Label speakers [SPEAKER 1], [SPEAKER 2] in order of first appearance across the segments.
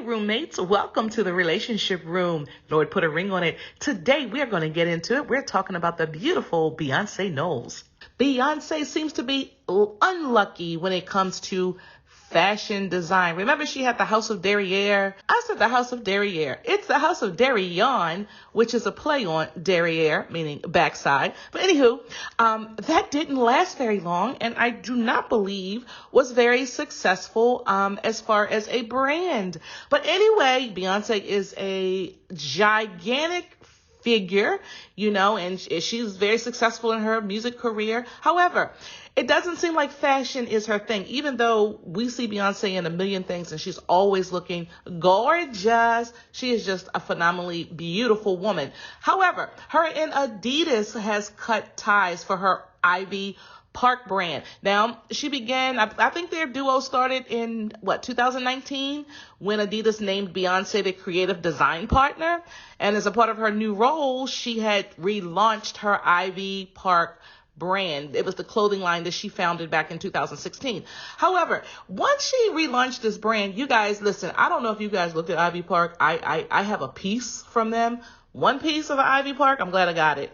[SPEAKER 1] roommates, welcome to the relationship room. Lord, put a ring on it. Today, we're going to get into it. We're talking about the beautiful Beyonce Knowles. Beyonce seems to be unlucky when it comes to fashion design. Remember, she had the House of Derriere. I said the House of Derriere. It's the House of Derriere, which is a play on derriere, meaning backside. But anywho, that didn't last very long, and I do not believe was very successful as far as a brand. But anyway, Beyonce is a gigantic figure, and she's very successful in her music career. However, it doesn't seem like fashion is her thing, even though we see Beyonce in a million things and she's always looking gorgeous. She is just a phenomenally beautiful woman. However, her and Adidas has cut ties for her Ivy Park brand. Now, she began, I think their duo started in 2019, when Adidas named Beyonce the creative design partner. And as a part of her new role, she had relaunched her Ivy Park brand. It was the clothing line that she founded back in 2016. However, once she relaunched this brand, you guys, listen, I don't know if you guys looked at Ivy Park. I have a piece from them. One piece of the Ivy Park. I'm glad I got it,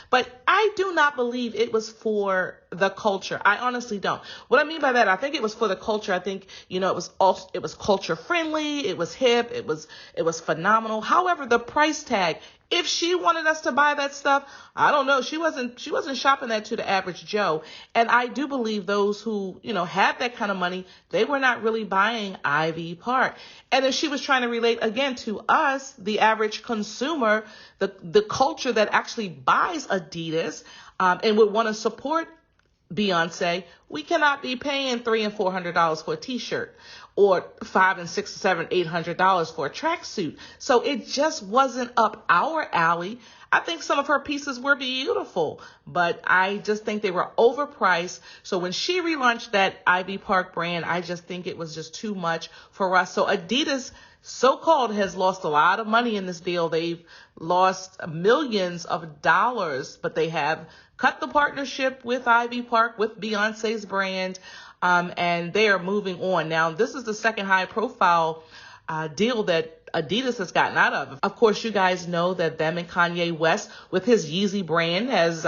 [SPEAKER 1] but I do not believe it was for the culture. I honestly don't. What I mean by that, I think it was for the culture. I think, it was culture friendly. It was hip. It was phenomenal. However, the price tag, if she wanted us to buy that stuff, I don't know. She wasn't shopping that to the average Joe. And I do believe those who, had that kind of money, they were not really buying Ivy Park. And if she was trying to relate again to us, the average consumer, the culture that actually buys Adidas, and would want to support Beyonce, we cannot be paying $300 and $400 for a t-shirt, or $500 and $600, $700, $800 for a tracksuit. So it just wasn't up our alley. I think some of her pieces were beautiful, but I just think they were overpriced. So when she relaunched that Ivy Park brand, I just think it was just too much for us. So Adidas, so-called, has lost a lot of money in this deal. They've lost millions of dollars, but they have cut the partnership with Ivy Park, with Beyonce's brand, and they are moving on. Now, this is the second high-profile deal that Adidas has gotten out of. Of course, you guys know that them and Kanye West with his Yeezy brand has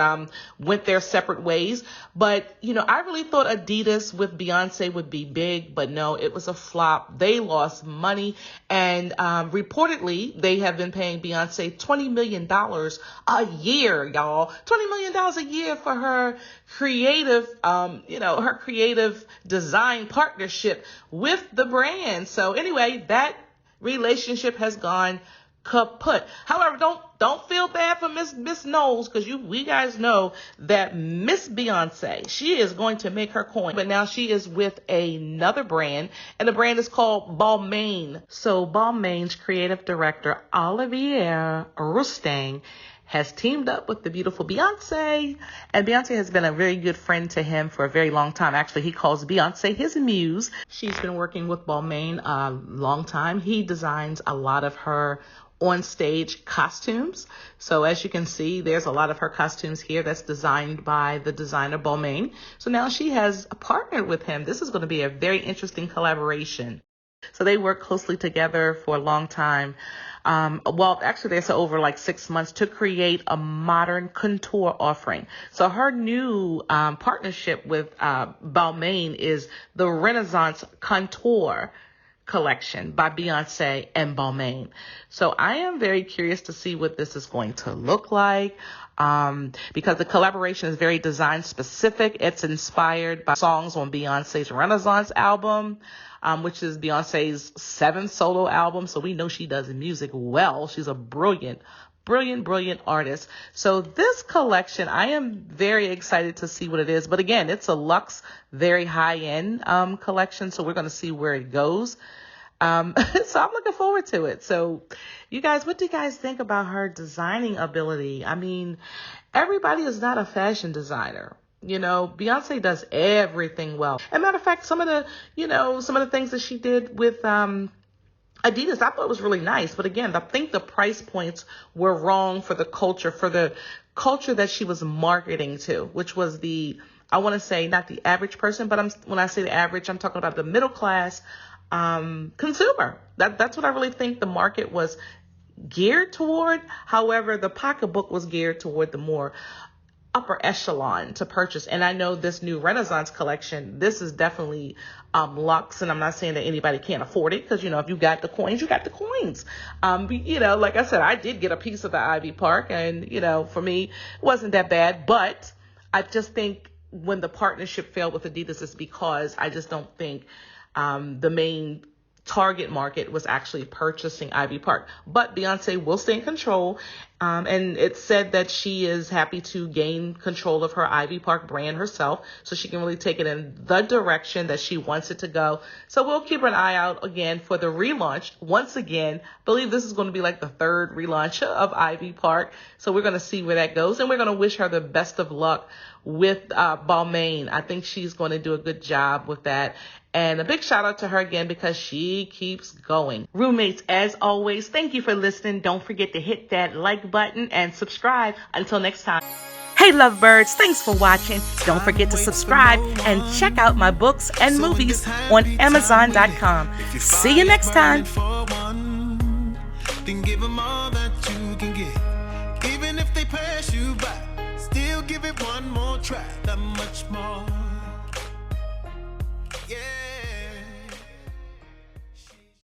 [SPEAKER 1] went their separate ways. But, I really thought Adidas with Beyonce would be big, but no, it was a flop. They lost money, and reportedly they have been paying Beyonce $20 million a year, y'all. $20 million a year for her creative, her creative design partnership with the brand. So anyway, that relationship has gone kaput. However, don't feel bad for Miss Knowles, because we guys know that Miss Beyonce, she is going to make her coin. But now she is with another brand, and the brand is called Balmain. So Balmain's creative director, Olivier Rousteing, has teamed up with the beautiful Beyonce, and Beyonce has been a very good friend to him for a very long time. Actually, he calls Beyonce his muse. She's been working with Balmain a long time. He designs a lot of her on-stage costumes. So as you can see, there's a lot of her costumes here that's designed by the designer Balmain. So now she has partnered with him. This is going to be a very interesting collaboration. So they work closely together for a long time. Actually, they said over 6 months to create a modern couture offering. So her new partnership with Balmain is the Renaissance Couture collection by Beyonce and Balmain. So I am very curious to see what this is going to look like. Because the collaboration is very design specific. It's inspired by songs on Beyonce's Renaissance album, which is Beyonce's 7th solo album. So we know she does music well. She's a brilliant artist. So this collection, I am very excited to see what it is. But again, it's a luxe, very high-end collection. So we're going to see where it goes. So I'm looking forward to it. So you guys, what do you guys think about her designing ability? I mean, everybody is not a fashion designer. Beyonce does everything well. As a matter of fact, some of the things that she did with Adidas, I thought was really nice. But again, I think the price points were wrong for the culture that she was marketing to, which was I want to say not the average person, but when I say the average, I'm talking about the middle class consumer. That's what I really think the market was geared toward. However, the pocketbook was geared toward the more upper echelon to purchase. And I know this new Renaissance collection, this is definitely luxe. And I'm not saying that anybody can't afford it, because, if you got the coins, you got the coins. Like I said, I did get a piece of the Ivy Park, and, for me, it wasn't that bad. But I just think when the partnership failed with Adidas, it's because I just don't think the main target market was actually purchasing Ivy Park. But Beyonce will stay in control. And it said that she is happy to gain control of her Ivy Park brand herself, so she can really take it in the direction that she wants it to go. So we'll keep an eye out again for the relaunch. Once again, I believe this is going to be like the third relaunch of Ivy Park. So we're going to see where that goes. And we're going to wish her the best of luck with Balmain. I think she's going to do a good job with that. And a big shout out to her again, because she keeps going. Roommates, as always, thank you for listening. Don't forget to hit that like button and subscribe. Until next time. Hey lovebirds, thanks for watching. Don't forget to subscribe and check out my books and movies on Amazon.com. See you next time. Then give them all that you can get. Even if they pass you by, still give it one more try. That much more.